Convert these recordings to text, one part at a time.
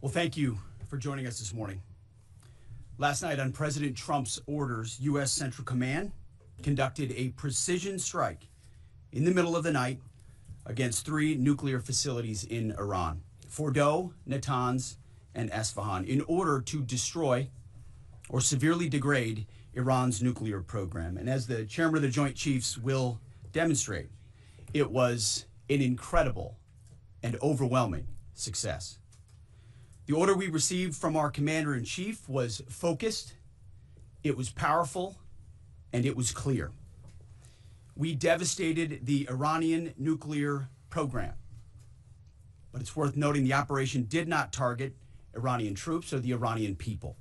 Well, thank you for joining us this morning. Last night, on President Trump's orders, U.S. Central Command conducted a precision strike in the middle of the night against 3 nuclear facilities in Iran, Fordow, Natanz, and Esfahan, in order to destroy or severely degrade Iran's nuclear program. And as the chairman of the Joint Chiefs will demonstrate, it was an incredible and overwhelming success. The order we received from our commander-in-chief was focused, it was powerful, and it was clear. We devastated the Iranian nuclear program. But it's worth noting the operation did not target Iranian troops or the Iranian people.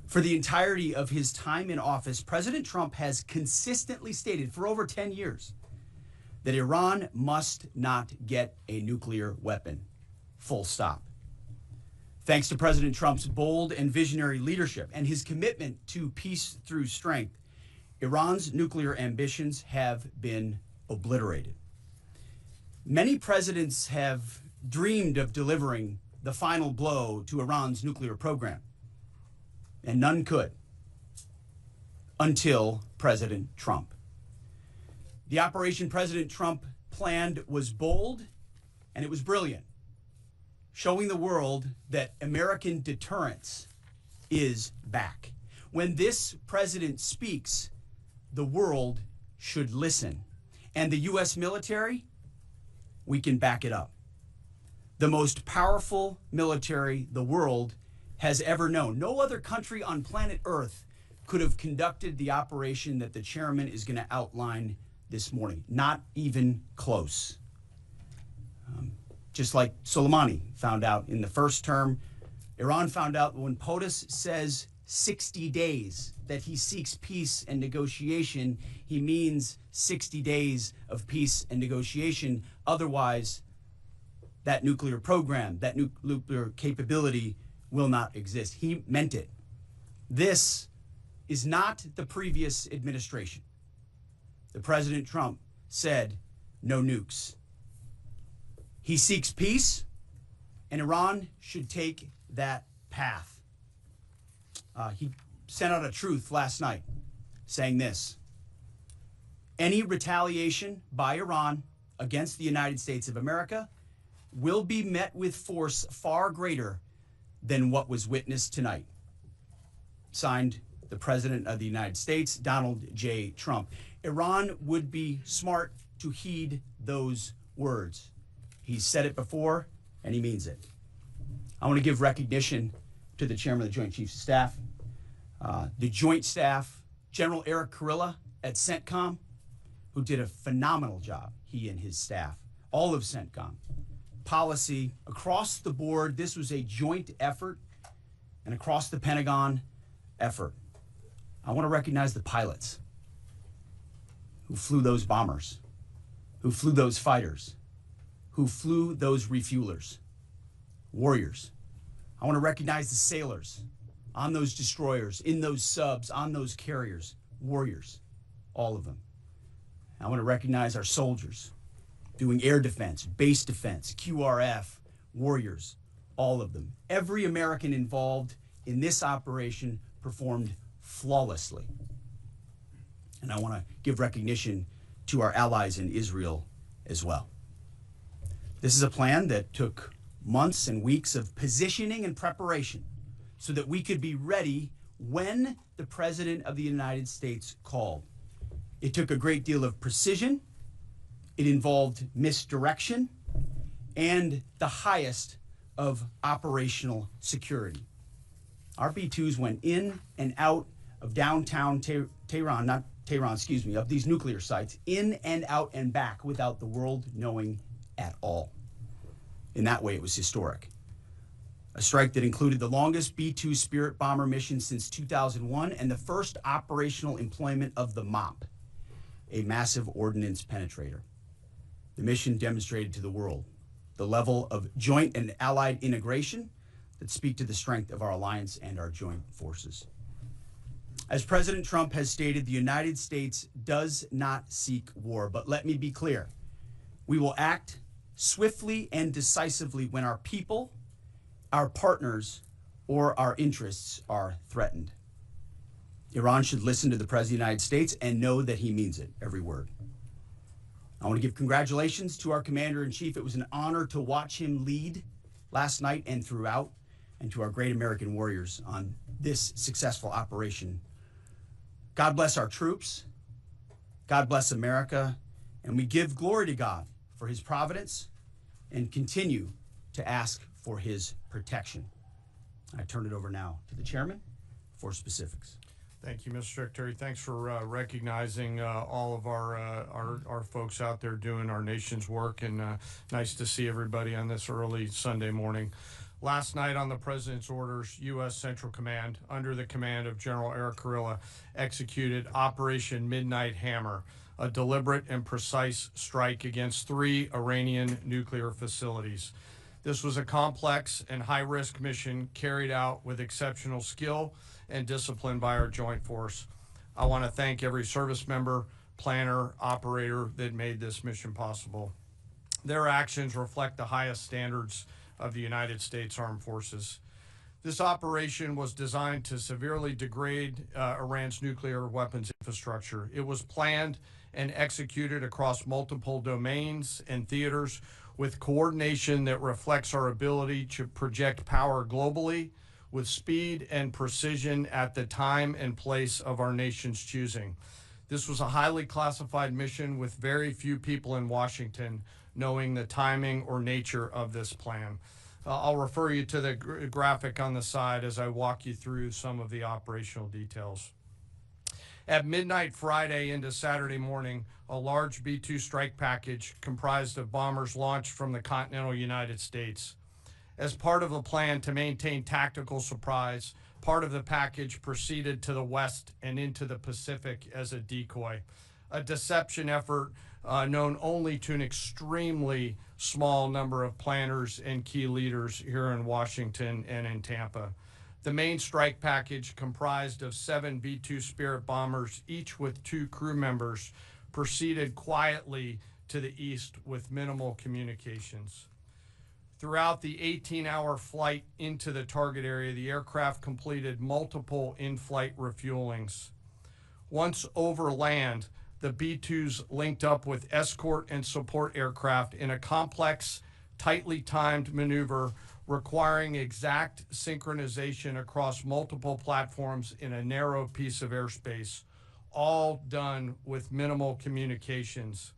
For the entirety of his time in office, President Trump has consistently stated for over 10 years that Iran must not get a nuclear weapon. Full stop. Thanks to President Trump's bold and visionary leadership and his commitment to peace through strength, Iran's nuclear ambitions have been obliterated. Many presidents have dreamed of delivering the final blow to Iran's nuclear program, and none could until President Trump. The operation President Trump planned was bold and it was brilliant, showing the world that American deterrence is back. When this president speaks, the world should listen. And the U.S. military, we can back it up. The most powerful military the world has ever known. No other country on planet Earth could have conducted the operation that the chairman is going to outline this morning. Not even close. Just like Soleimani found out in the first term, Iran found out when POTUS says 60 days that he seeks peace and negotiation, he means 60 days of peace and negotiation. Otherwise, that nuclear program, that nuclear capability will not exist. He meant it. This is not the previous administration. The President Trump said no nukes. He seeks peace, and Iran should take that path. He sent out a truth last night saying this: any retaliation by Iran against the United States of America will be met with force far greater than what was witnessed tonight. Signed, the President of the United States, Donald J. Trump. Iran would be smart to heed those words. He's said it before, and he means it. I want to give recognition to the chairman of the Joint Chiefs of Staff, the Joint Staff, General Eric Kurilla at CENTCOM, who did a phenomenal job, he and his staff, all of CENTCOM. Policy across the board, this was a joint effort, and across the Pentagon effort. I want to recognize the pilots who flew those bombers, who flew those fighters, who flew those refuelers, warriors. I want to recognize the sailors on those destroyers, in those subs, on those carriers, warriors, all of them. I want to recognize our soldiers doing air defense, base defense, QRF, warriors, all of them. Every American involved in this operation performed flawlessly. And I want to give recognition to our allies in Israel as well. This is a plan that took months and weeks of positioning and preparation so that we could be ready when the President of the United States called. It took a great deal of precision. It involved misdirection and the highest of operational security. Our B-2s went in and out of downtown Tehran, of these nuclear sites, in and out and back without the world knowing at all. In that way, it was historic. A strike that included the longest B-2 Spirit bomber mission since 2001 and the first operational employment of the MOP, a massive ordnance penetrator. The mission demonstrated to the world the level of joint and allied integration that speak to the strength of our alliance and our joint forces. As President Trump has stated, the United States does not seek war, but let me be clear. We will act swiftly and decisively when our people our partners or our interests are threatened. Iran should listen to the President of the United States and know that he means it, every word. I want to give congratulations to our Commander-in-Chief. It was an honor to watch him lead last night and throughout, and to our great American warriors on this successful operation. God bless our troops. God bless America. And we give glory to God for his providence and continue to ask for his protection. I turn it over now to the chairman for specifics. Thank you, Mr. Secretary. Thanks for recognizing all of our folks out there doing our nation's work, and nice to see everybody on this early Sunday morning. Last night on the President's orders, U.S. Central Command, under the command of General Eric Kurilla, executed Operation Midnight Hammer, a deliberate and precise strike against 3 Iranian nuclear facilities. This was a complex and high-risk mission carried out with exceptional skill and discipline by our joint force. I want to thank every service member, planner, operator that made this mission possible. Their actions reflect the highest standards of the United States Armed Forces. This operation was designed to severely degrade Iran's nuclear weapons infrastructure. It was planned and executed across multiple domains and theaters with coordination that reflects our ability to project power globally with speed and precision at the time and place of our nation's choosing. This was a highly classified mission with very few people in Washington knowing the timing or nature of this plan. I'll refer you to the graphic on the side as I walk you through some of the operational details. At midnight Friday into Saturday morning, a large B-2 strike package comprised of bombers launched from the continental United States. As part of a plan to maintain tactical surprise, part of the package proceeded to the west and into the Pacific as a decoy, a deception effort known only to an extremely small number of planners and key leaders here in Washington and in Tampa. The main strike package, comprised of 7 B-2 Spirit bombers, each with 2 crew members, proceeded quietly to the east with minimal communications. Throughout the 18-hour flight into the target area, the aircraft completed multiple in-flight refuelings. Once over land, the B-2s linked up with escort and support aircraft in a complex, tightly timed maneuver requiring exact synchronization across multiple platforms in a narrow piece of airspace, all done with minimal communications.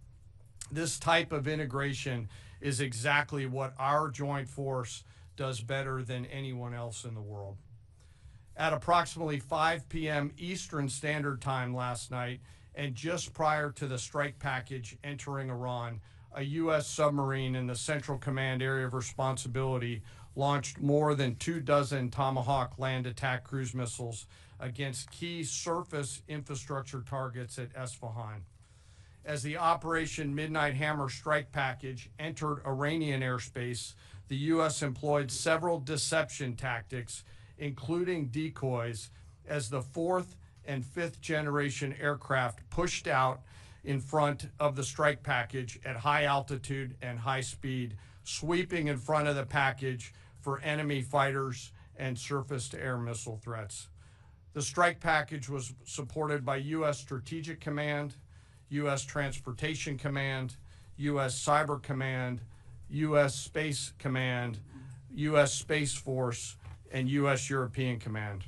This type of integration is exactly what our joint force does better than anyone else in the world. At approximately 5 p.m. Eastern Standard Time last night, and just prior to the strike package entering Iran, a U.S. submarine in the Central Command area of responsibility launched more than 24 Tomahawk land attack cruise missiles against key surface infrastructure targets at Esfahan. As the Operation Midnight Hammer strike package entered Iranian airspace, the U.S. employed several deception tactics, including decoys, as the 4th and 5th generation aircraft pushed out in front of the strike package at high altitude and high speed, sweeping in front of the package for enemy fighters and surface-to-air missile threats. The strike package was supported by U.S. Strategic Command, U.S. Transportation Command, U.S. Cyber Command, U.S. Space Command, U.S. Space Force, and U.S. European Command.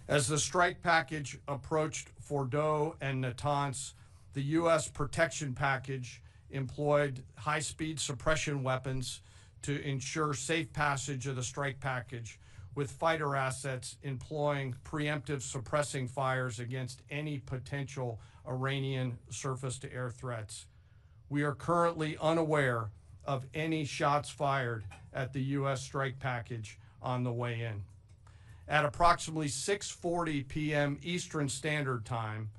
As the strike package approached Fordo and Natanz, the U.S. protection package employed high-speed suppression weapons to ensure safe passage of the strike package, with fighter assets employing preemptive suppressing fires against any potential Iranian surface-to-air threats. We are currently unaware of any shots fired at the U.S. strike package on the way in. At approximately 6:40 p.m. Eastern Standard Time,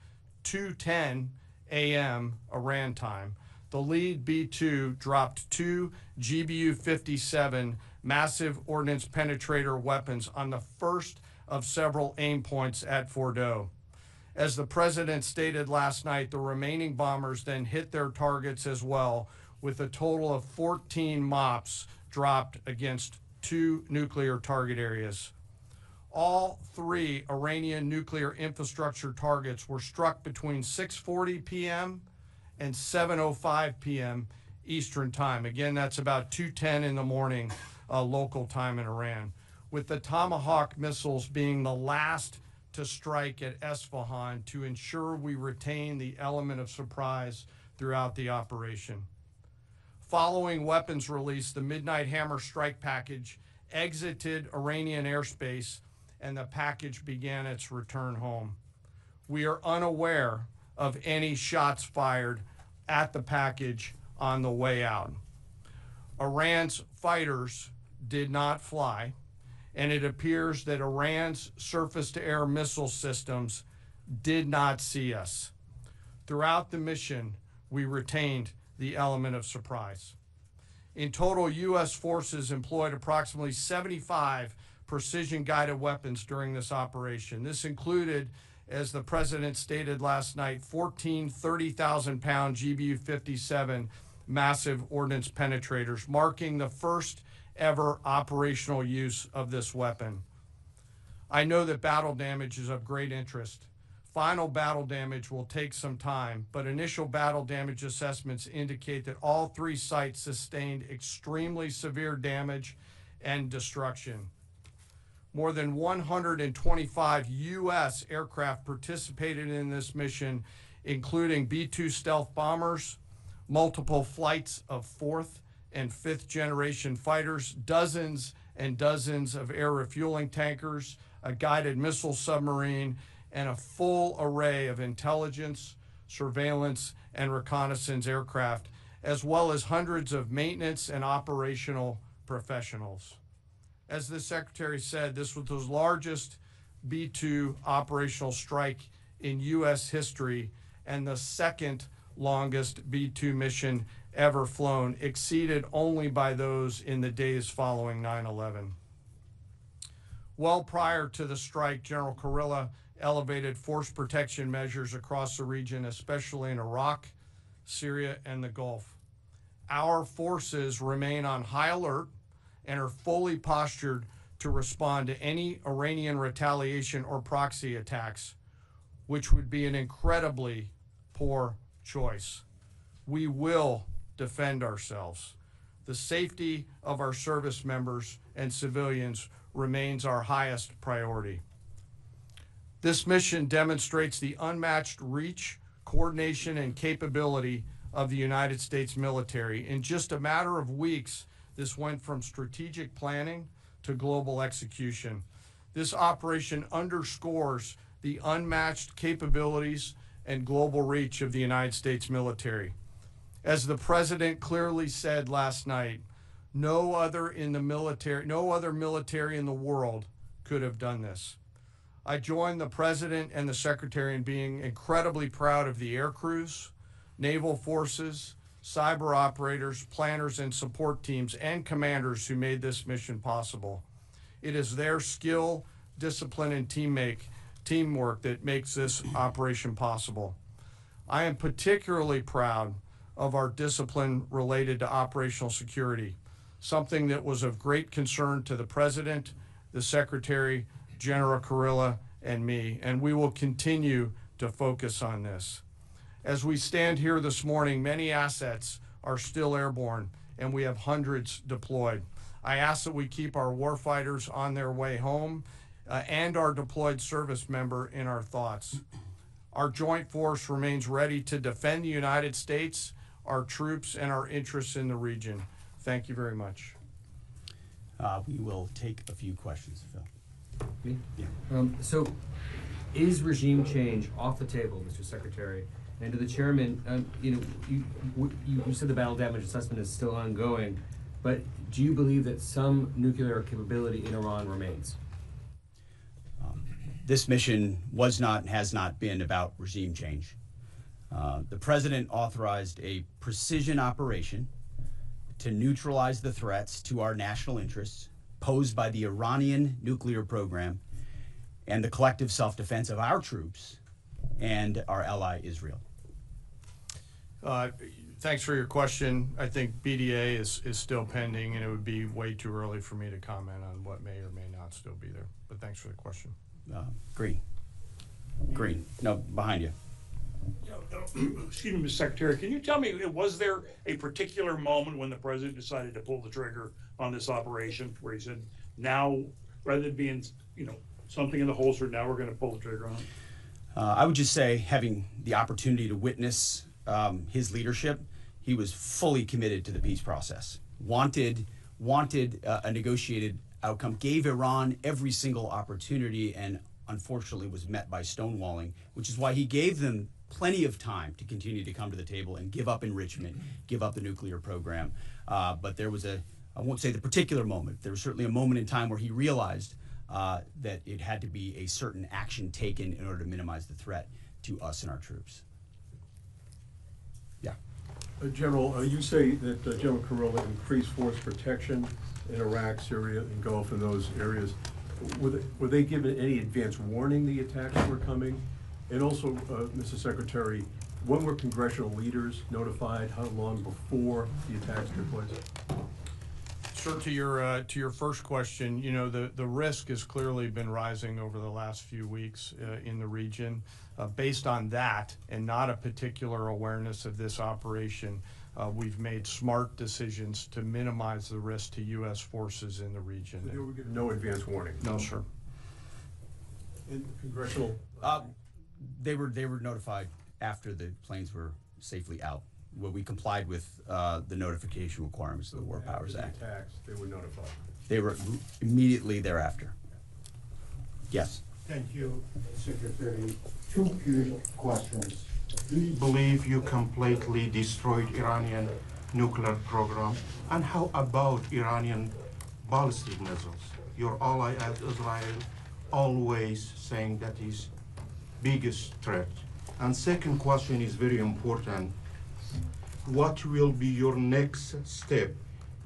2:10 a.m. Iran time, the lead B-2 dropped 2 GBU-57 massive ordnance penetrator weapons on the first of several aim points at Fordo. As the president stated last night, the remaining bombers then hit their targets as well, with a total of 14 MOPs dropped against 2 nuclear target areas. All 3 Iranian nuclear infrastructure targets were struck between 6:40 p.m. and 7:05 p.m. Eastern time. Again, that's about 2:10 in the morning local time in Iran, with the Tomahawk missiles being the last to strike at Esfahan to ensure we retain the element of surprise throughout the operation. Following weapons release, the Midnight Hammer strike package exited Iranian airspace and the package began its return home. We are unaware of any shots fired at the package on the way out. Iran's fighters did not fly, and it appears that Iran's surface-to-air missile systems did not see us. Throughout the mission, we retained the element of surprise. In total, U.S. forces employed approximately 75 precision-guided weapons during this operation. This included, as the President stated last night, 14 30,000-pound GBU-57 massive ordnance penetrators, marking the first ever operational use of this weapon. I know that battle damage is of great interest. Final battle damage will take some time, but initial battle damage assessments indicate that all 3 sites sustained extremely severe damage and destruction. More than 125 U.S. aircraft participated in this mission, including B-2 stealth bombers, multiple flights of 4th and 5th generation fighters, dozens and dozens of air refueling tankers, a guided missile submarine, and a full array of intelligence, surveillance, and reconnaissance aircraft, as well as hundreds of maintenance and operational professionals. As the Secretary said, this was the largest B-2 operational strike in U.S. history and the second longest B-2 mission ever flown, exceeded only by those in the days following 9/11. Well prior to the strike, General Kurilla elevated force protection measures across the region, especially in Iraq, Syria, and the Gulf. Our forces remain on high alert and are fully postured to respond to any Iranian retaliation or proxy attacks, which would be an incredibly poor choice. We will defend ourselves. The safety of our service members and civilians remains our highest priority. This mission demonstrates the unmatched reach, coordination, and capability of the United States military. In just a matter of weeks, this went from strategic planning to global execution. This operation underscores the unmatched capabilities and global reach of the United States military. As the President clearly said last night, no other military in the world could have done this. I join the President and the Secretary in being incredibly proud of the air crews, naval forces, cyber operators, planners, and support teams, and commanders who made this mission possible. It is their skill, discipline, and teamwork that makes this operation possible. I am particularly proud of our discipline related to operational security, something that was of great concern to the President, the Secretary, General Kurilla, and me, and we will continue to focus on this. As we stand here this morning, many assets are still airborne, and we have hundreds deployed. I ask that we keep our warfighters on their way home and our deployed service member in our thoughts. Our joint force remains ready to defend the United States, our troops, and our interests in the region. Thank you very much. We will take a few questions, Phil. Me? Yeah. So, is regime change off the table, Mr. Secretary? And to the chairman, you said the battle damage assessment is still ongoing, but do you believe that some nuclear capability in Iran remains? This mission was not and has not been about regime change. The President authorized a precision operation to neutralize the threats to our national interests posed by the Iranian nuclear program and the collective self-defense of our troops and our ally Israel. Thanks for your question. I think BDA is still pending, and it would be way too early for me to comment on what may or may not still be there. But thanks for the question. Green. No, behind you. Excuse me, Mr. Secretary, can you tell me, was there a particular moment when the president decided to pull the trigger on this operation where he said, now, rather than being, something in the holster, now we're going to pull the trigger on it? I would just say, having the opportunity to witness his leadership, he was fully committed to the peace process. Wanted a negotiated outcome, gave Iran every single opportunity, and unfortunately was met by stonewalling, which is why he gave them plenty of time to continue to come to the table and give up enrichment, give up the nuclear program. But there was I won't say the particular moment, there was certainly a moment in time where he realized that it had to be a certain action taken in order to minimize the threat to us and our troops. Yeah. General, you say that General Kurilla increased force protection in Iraq, Syria, and Gulf, and those areas. Were they given any advance warning the attacks were coming? And also, Mr. Secretary, when were congressional leaders notified? How long before the attacks took place? Sure. To your first question, the risk has clearly been rising over the last few weeks in the region. Based on that, and not a particular awareness of this operation, we've made smart decisions to minimize the risk to U.S. forces in the region. So they were given no advance warning? No, sir. And congressional? They were notified after the planes were safely out. Well, we complied with the notification requirements of the War Powers Act. After the attacks, they were notified? They were immediately thereafter. Yes. Thank you, Secretary. Two quick questions. Do you believe you completely destroyed Iranian nuclear program? And how about Iranian ballistic missiles? Your ally at Israel always saying that is biggest threat. And second question is very important. What will be your next step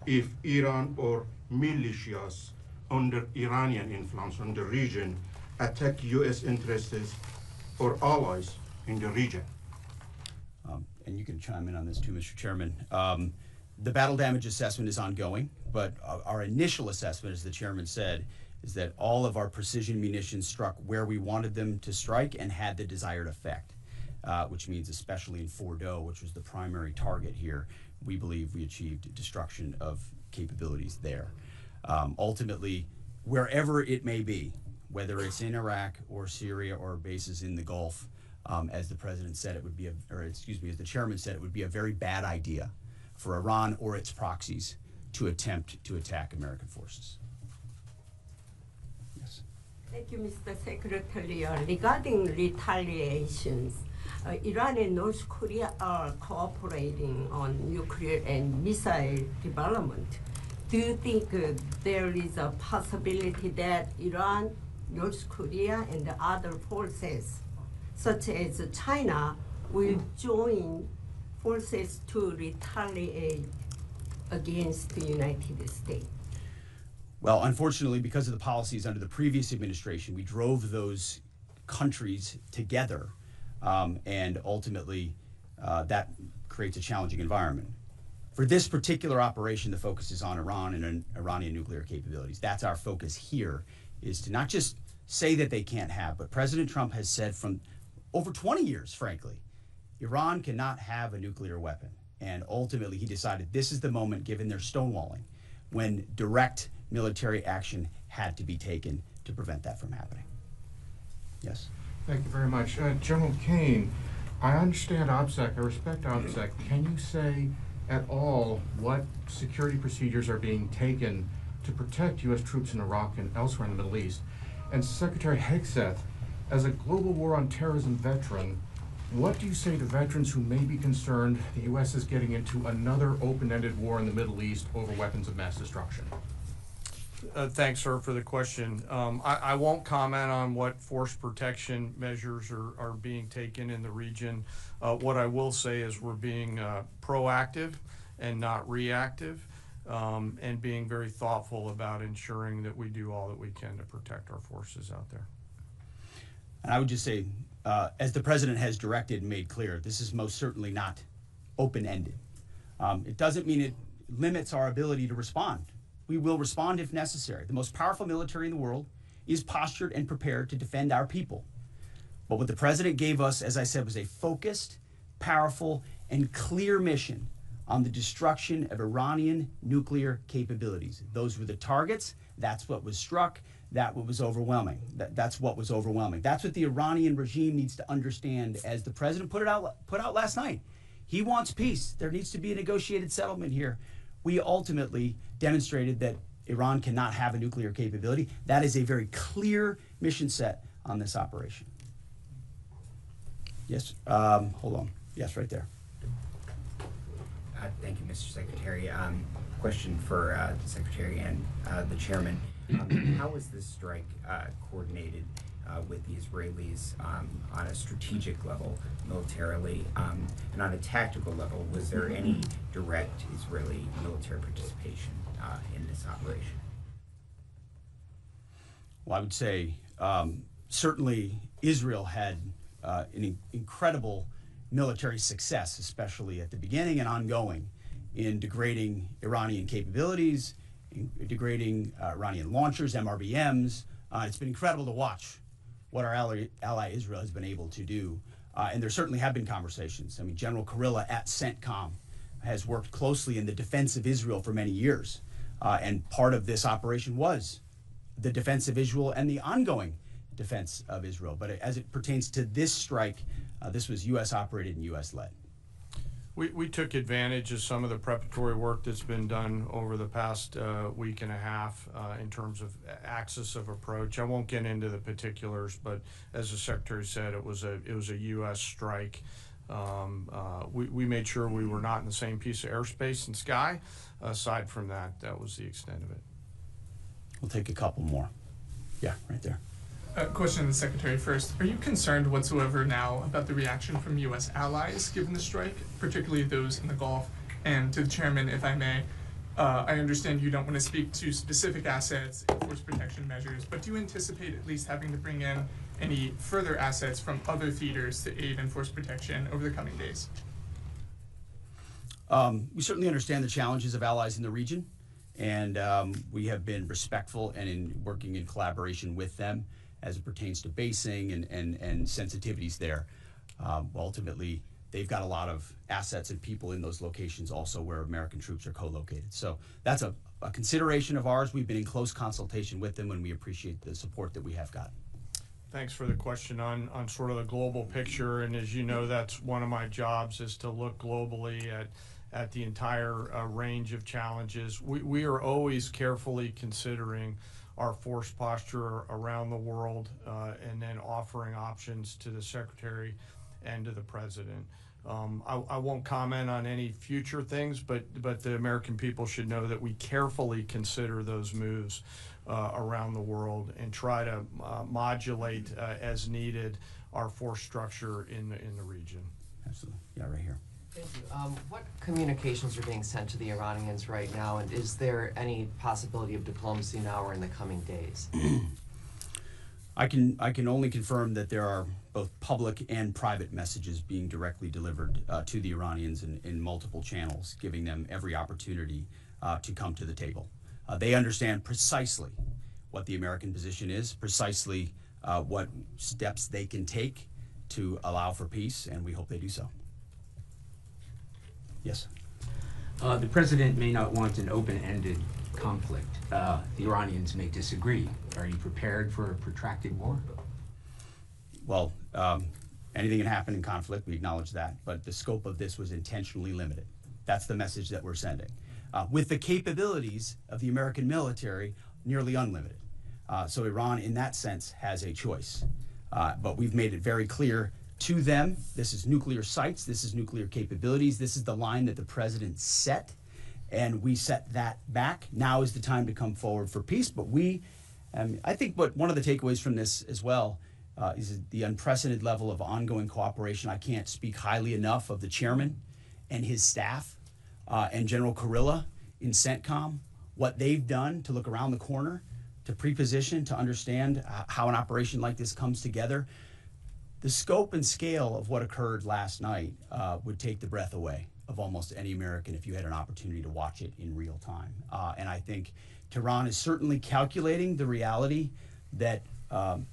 if Iran or militias under Iranian influence in the region attack U.S. interests or allies in the region? And you can chime in on this too, Mr. Chairman. The battle damage assessment is ongoing, but our initial assessment, as the chairman said, is that all of our precision munitions struck where we wanted them to strike and had the desired effect, which means especially in Fordo, which was the primary target here, we believe we achieved destruction of capabilities there. Ultimately, wherever it may be, whether it's in Iraq or Syria or bases in the Gulf, as the president said, it would be as the chairman said, it would be a very bad idea for Iran or its proxies to attempt to attack American forces. Yes. Thank you, Mr. Secretary. Regarding retaliations, Iran and North Korea are cooperating on nuclear and missile development. Do you think there is a possibility that Iran, North Korea, and the other forces, such as China, will join forces to retaliate against the United States? Well, unfortunately, because of the policies under the previous administration, we drove those countries together, and ultimately that creates a challenging environment. For this particular operation, the focus is on Iran and Iranian nuclear capabilities. That's our focus here, is to not just say that they can't have, but President Trump has said from over 20 years, frankly, Iran cannot have a nuclear weapon. And ultimately, he decided this is the moment, given their stonewalling, when direct military action had to be taken to prevent that from happening. Yes? Thank you very much. General Kane, I understand OPSEC, I respect OPSEC. Can you say at all what security procedures are being taken to protect U.S. troops in Iraq and elsewhere in the Middle East? And Secretary Hegseth, as a global war on terrorism veteran, what do you say to veterans who may be concerned the U.S. is getting into another open-ended war in the Middle East over weapons of mass destruction? Thanks, sir, for the question. I won't comment on what force protection measures are being taken in the region. What I will say is we're being proactive and not reactive, and being very thoughtful about ensuring that we do all that we can to protect our forces out there. And I would just say, as the president has directed and made clear, this is most certainly not open-ended. It doesn't mean it limits our ability to respond. We will respond if necessary. The most powerful military in the world is postured and prepared to defend our people. But what the president gave us, as I said, was a focused, powerful, and clear mission on the destruction of Iranian nuclear capabilities. Those were the targets. That's what was struck. That's what was overwhelming. That's what was overwhelming. That's what the Iranian regime needs to understand, as the president put out last night. He wants peace. There needs to be a negotiated settlement here. We ultimately demonstrated that Iran cannot have a nuclear capability. That is a very clear mission set on this operation. Yes, hold on. Yes, right there. Thank you, Mr. Secretary. Question for the Secretary and the Chairman. How was this strike coordinated with the Israelis on a strategic level, militarily, and on a tactical level? Was there any direct Israeli military participation in this operation? Well, I would say certainly Israel had an incredible military success, especially at the beginning and ongoing, in degrading Iranian capabilities, in degrading Iranian launchers, MRBMs. It's been incredible to watch what our ally Israel has been able to do. And there certainly have been conversations. I mean, General Kurilla at CENTCOM has worked closely in the defense of Israel for many years. And part of this operation was the defense of Israel and the ongoing defense of Israel. But as it pertains to this strike, this was U.S. operated and U.S. led. We took advantage of some of the preparatory work that's been done over the past week and a half in terms of axis of approach. I won't get into the particulars, but as the Secretary said, it was a U.S. strike. We made sure we were not in the same piece of airspace and sky. Aside from that, that was the extent of it. We'll take a couple more. Yeah, right there. Question to the Secretary first. Are you concerned whatsoever now about the reaction from U.S. allies given the strike, particularly those in the Gulf? And to the Chairman, if I may, I understand you don't want to speak to specific assets and force protection measures, but do you anticipate at least having to bring in any further assets from other theaters to aid in force protection over the coming days? We certainly understand the challenges of allies in the region, and we have been respectful and in working in collaboration with them as it pertains to basing and sensitivities there. Ultimately, they've got a lot of assets and people in those locations also where American troops are co-located. So that's a consideration of ours. We've been in close consultation with them, and we appreciate the support that we have gotten. Thanks for the question on sort of the global picture. And as you know, that's one of my jobs, is to look globally at the entire range of challenges. We are always carefully considering our force posture around the world, and then offering options to the Secretary and to the President. I won't comment on any future things, but the American people should know that we carefully consider those moves around the world and try to modulate as needed our force structure in the region. Absolutely. Yeah, right here. Thank you. What communications are being sent to the Iranians right now, and is there any possibility of diplomacy now or in the coming days? I can only confirm that there are both public and private messages being directly delivered to the Iranians in multiple channels, giving them every opportunity to come to the table. They understand precisely what the American position is, precisely what steps they can take to allow for peace, and we hope they do so. Yes. The president may not want an open-ended conflict. The Iranians may disagree. Are you prepared for a protracted war? Well, anything can happen in conflict. We acknowledge that. But the scope of this was intentionally limited. That's the message that we're sending. With the capabilities of the American military, nearly unlimited. So Iran, in that sense, has a choice. But we've made it very clear to them, this is nuclear sites, this is nuclear capabilities, this is the line that the president set, and we set that back. Now is the time to come forward for peace. But I think one of the takeaways from this as well is the unprecedented level of ongoing cooperation. I can't speak highly enough of the chairman and his staff and General Kurilla in CENTCOM, what they've done to look around the corner, to pre-position, to understand how an operation like this comes together. The scope and scale of what occurred last night would take the breath away. of almost any American if you had an opportunity to watch it in real time. And I think Tehran is certainly calculating the reality that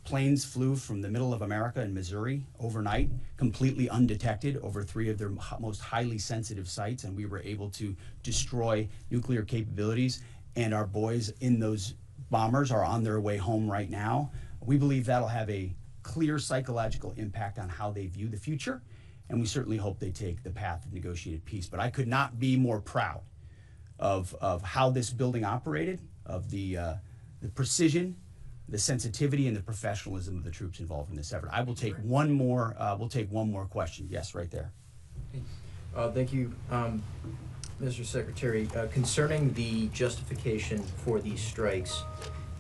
planes flew from the middle of America in Missouri overnight, completely undetected over 3 of their most highly sensitive sites, and we were able to destroy nuclear capabilities. And our boys in those bombers are on their way home right now. We believe that'll have a clear psychological impact on how they view the future, and we certainly hope they take the path of negotiated peace. But I could not be more proud of how this building operated, of the precision, the sensitivity, and the professionalism of the troops involved in this effort. I will take one more. We'll take one more question. Yes, right there. Thank you, Mr. Secretary. Concerning the justification for these strikes,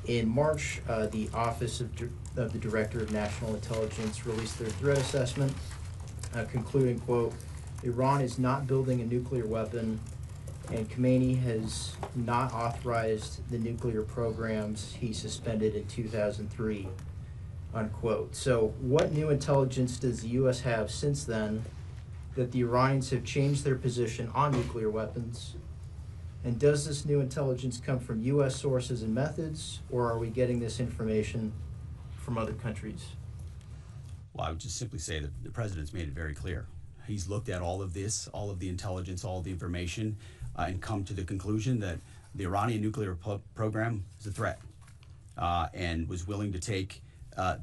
in March, the Office of the Director of National Intelligence released their threat assessment, concluding, quote, Iran is not building a nuclear weapon, and Khamenei has not authorized the nuclear programs he suspended in 2003, unquote. So what new intelligence does the U.S. have since then that the Iranians have changed their position on nuclear weapons? And does this new intelligence come from U.S. sources and methods, or are we getting this information from other countries? Well, I would just simply say that the president's made it very clear. He's looked at all of this, all of the intelligence, all of the information, and come to the conclusion that the Iranian nuclear program is a threat, and was willing to take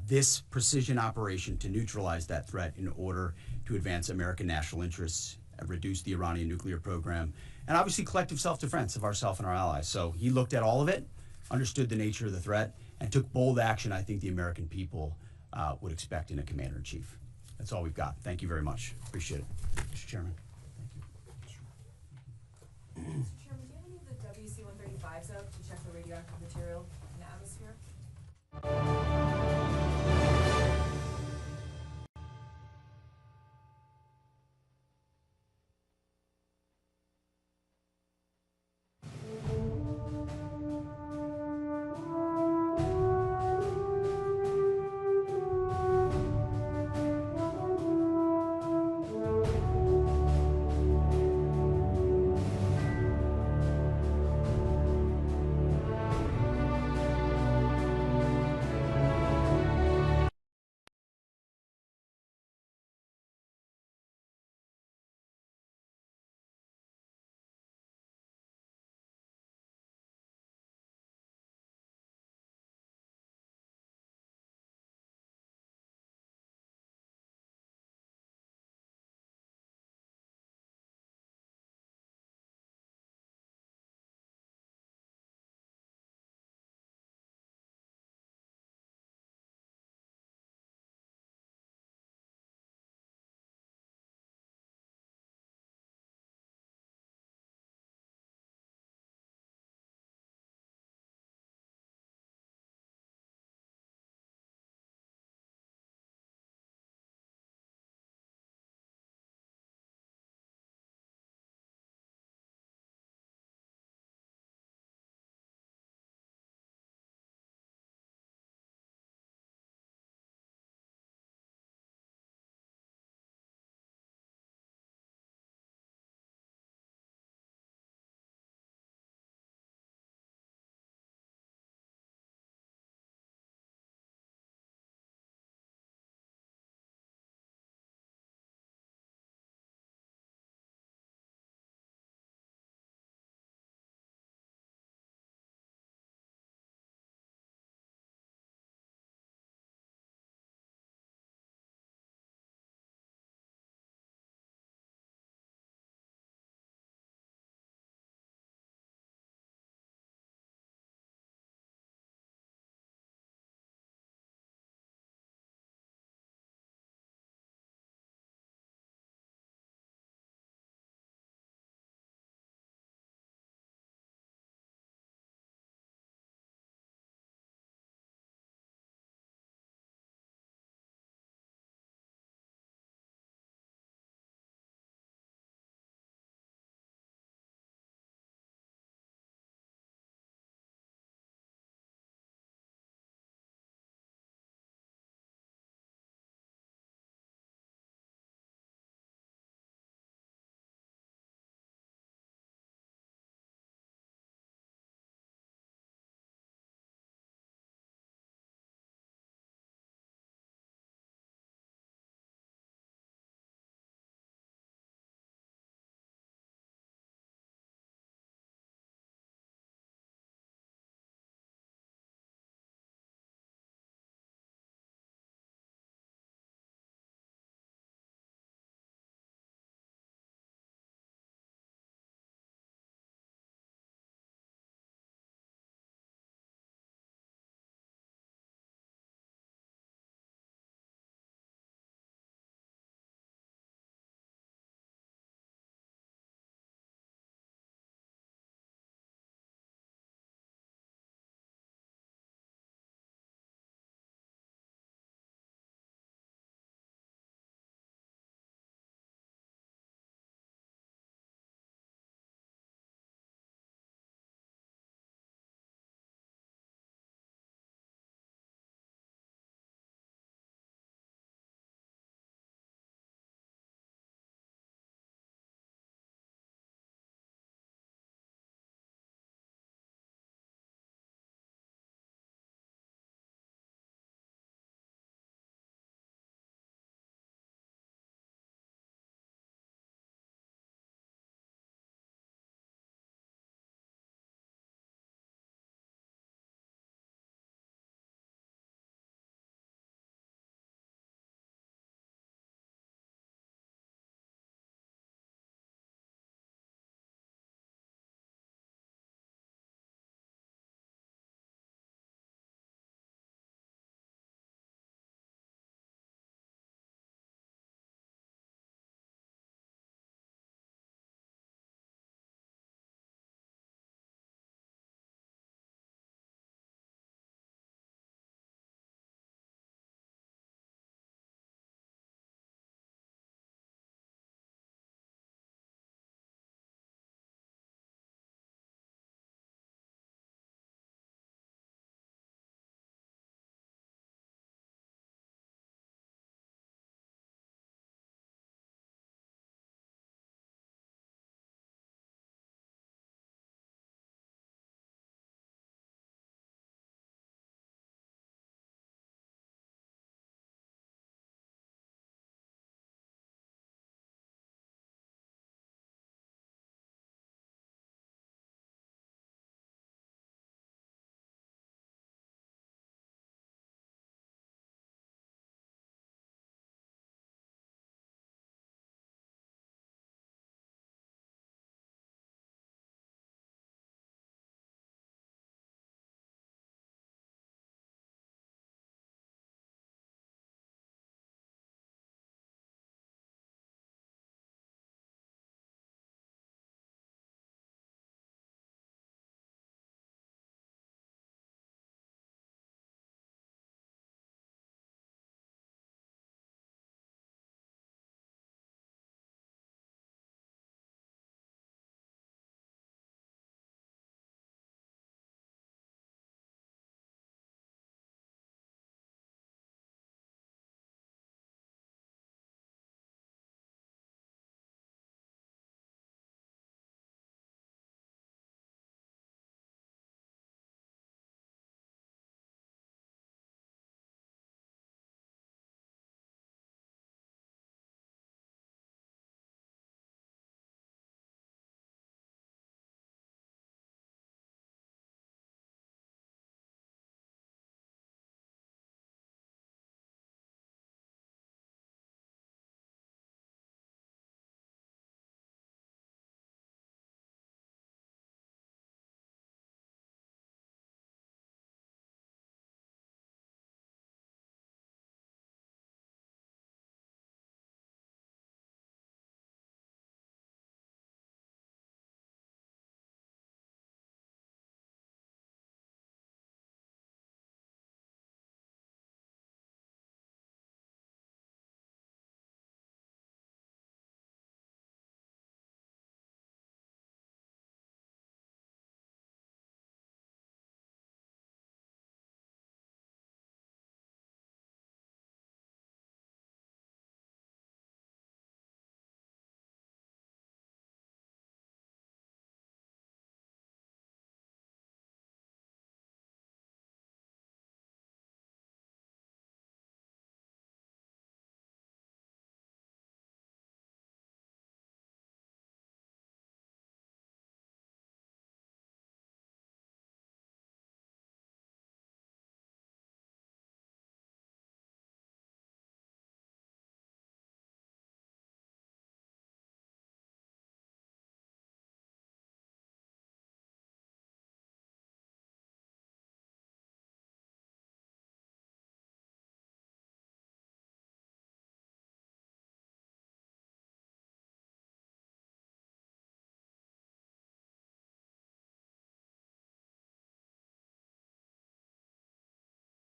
this precision operation to neutralize that threat in order to advance American national interests, reduce the Iranian nuclear program, and obviously collective self-defense of ourselves and our allies. So he looked at all of it, understood the nature of the threat, and took bold action I think the American people would expect in a commander-in-chief. That's all we've got. Thank you very much. Appreciate it, Mr. Chairman. Thank you.